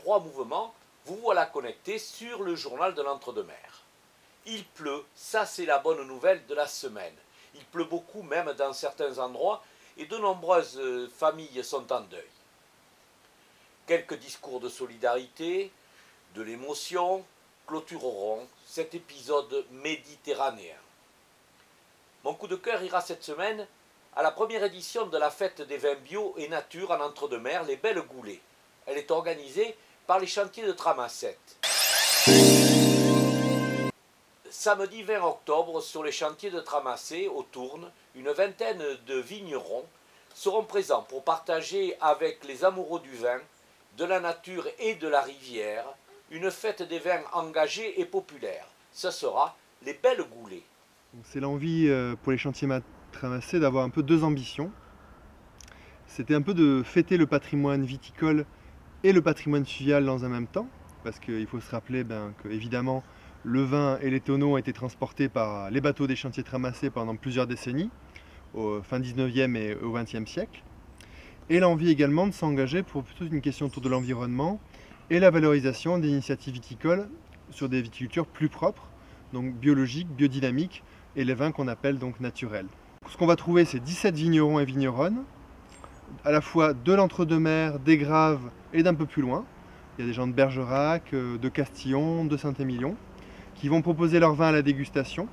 3 mouvements, vous voilà connecté sur le journal de l'Entre-deux-Mers. Il pleut, ça c'est la bonne nouvelle de la semaine. Il pleut beaucoup même dans certains endroits et de nombreuses familles sont en deuil. Quelques discours de solidarité, de l'émotion clôtureront cet épisode méditerranéen. Mon coup de cœur ira cette semaine à la première édition de la fête des vins bio et nature en Entre-deux-Mers, les Belles Goulées. Elle est organisée par les chantiers de Tramasset. Samedi 20 octobre, sur les chantiers de Tramasset, au Tourne, une vingtaine de vignerons seront présents pour partager avec les amoureux du vin, de la nature et de la rivière, une fête des vins engagée et populaire. Ce sera les Belles Goulées. C'est l'envie pour les chantiers Tramasset d'avoir un peu deux ambitions. C'était un peu de fêter le patrimoine viticole et le patrimoine fluvial dans un même temps, parce qu'il faut se rappeler que évidemment le vin et les tonneaux ont été transportés par les bateaux des chantiers Tramasset pendant plusieurs décennies, au fin 19e et au 20e siècle. Et l'envie également de s'engager pour plutôt une question autour de l'environnement et la valorisation des initiatives viticoles sur des viticultures plus propres, donc biologiques, biodynamiques, et les vins qu'on appelle donc naturels. Ce qu'on va trouver, c'est 17 vignerons et vigneronnes, à la fois de l'Entre-deux-Mers, des Graves et d'un peu plus loin. Il y a des gens de Bergerac, de Castillon, de Saint-Émilion, qui vont proposer leur vin à la dégustation.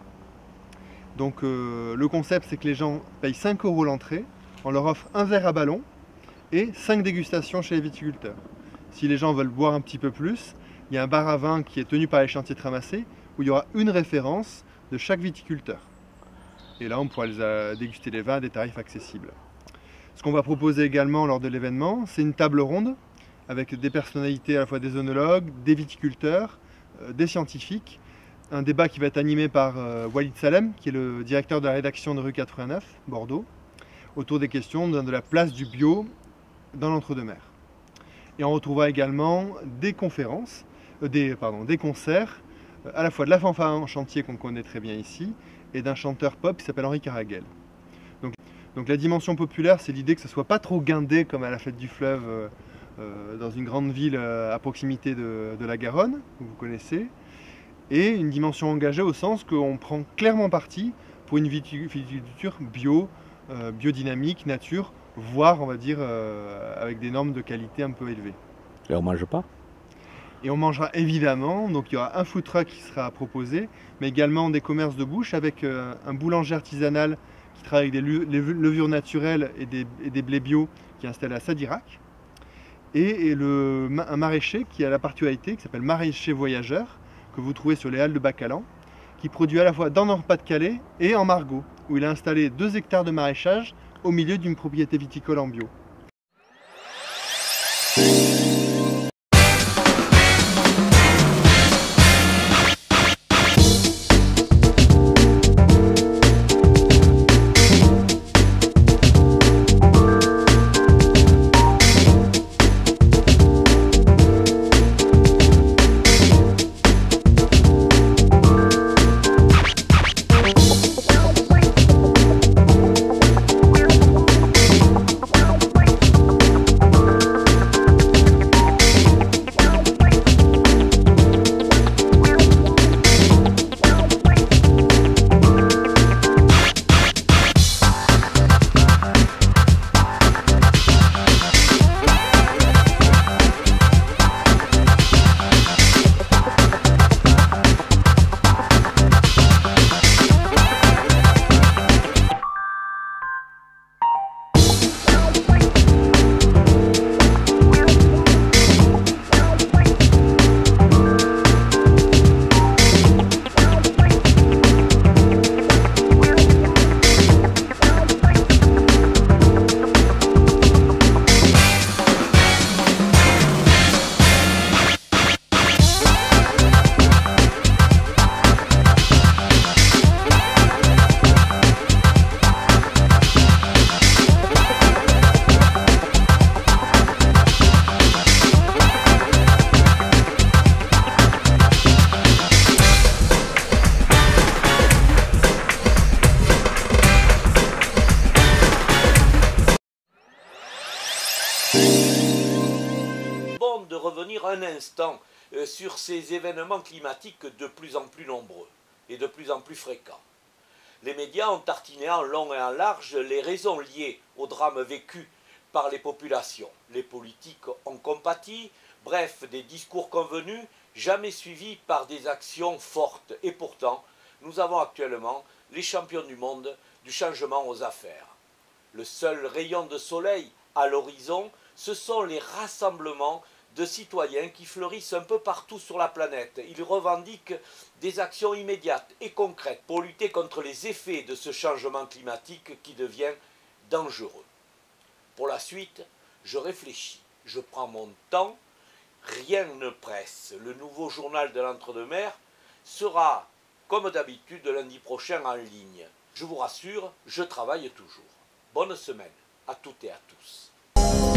Donc le concept, c'est que les gens payent 5 € l'entrée, on leur offre un verre à ballon et 5 dégustations chez les viticulteurs. Si les gens veulent boire un petit peu plus, il y a un bar à vin qui est tenu par les chantiers Tramasset, où il y aura une référence de chaque viticulteur. Et là, on pourra déguster les vins à des tarifs accessibles. Ce qu'on va proposer également lors de l'événement, c'est une table ronde avec des personnalités à la fois des œnologues, des viticulteurs, des scientifiques. Un débat qui va être animé par Walid Salem, qui est le directeur de la rédaction de Rue 89, Bordeaux, autour des questions de la place du bio dans l'Entre-deux-Mers. Et on retrouvera également des conférences, des concerts, à la fois de la fanfare en chantier qu'on connaît très bien ici, et d'un chanteur pop qui s'appelle Henri Caraguel. Donc la dimension populaire, c'est l'idée que ce ne soit pas trop guindé comme à la fête du fleuve dans une grande ville à proximité de la Garonne, que vous connaissez, et une dimension engagée au sens qu'on prend clairement parti pour une viticulture bio, biodynamique, nature, voire on va dire avec des normes de qualité un peu élevées. Et on ne mange pas? Et on mangera évidemment, donc il y aura un food truck qui sera proposé, mais également des commerces de bouche avec un boulanger artisanal qui travaille avec des levures naturelles et des blés bio qui est installé à Sadirac. Et un maraîcher qui a la particularité, qui s'appelle Maraîcher Voyageur, que vous trouvez sur les halles de Bacalan, qui produit à la fois dans le Nord-Pas-de-Calais et en Margaux, où il a installé 2 hectares de maraîchage au milieu d'une propriété viticole en bio. revenir un instant sur ces événements climatiques de plus en plus nombreux et de plus en plus fréquents. Les médias ont tartiné en long et en large les raisons liées au drame vécu par les populations. Les politiques ont compati, bref, des discours convenus, jamais suivis par des actions fortes. Et pourtant, nous avons actuellement les champions du monde du changement aux affaires. Le seul rayon de soleil à l'horizon, ce sont les rassemblements de citoyens qui fleurissent un peu partout sur la planète. Ils revendiquent des actions immédiates et concrètes pour lutter contre les effets de ce changement climatique qui devient dangereux. Pour la suite, je réfléchis, je prends mon temps, rien ne presse. Le nouveau journal de l'Entre-deux-Mers sera, comme d'habitude, lundi prochain en ligne. Je vous rassure, je travaille toujours. Bonne semaine à toutes et à tous.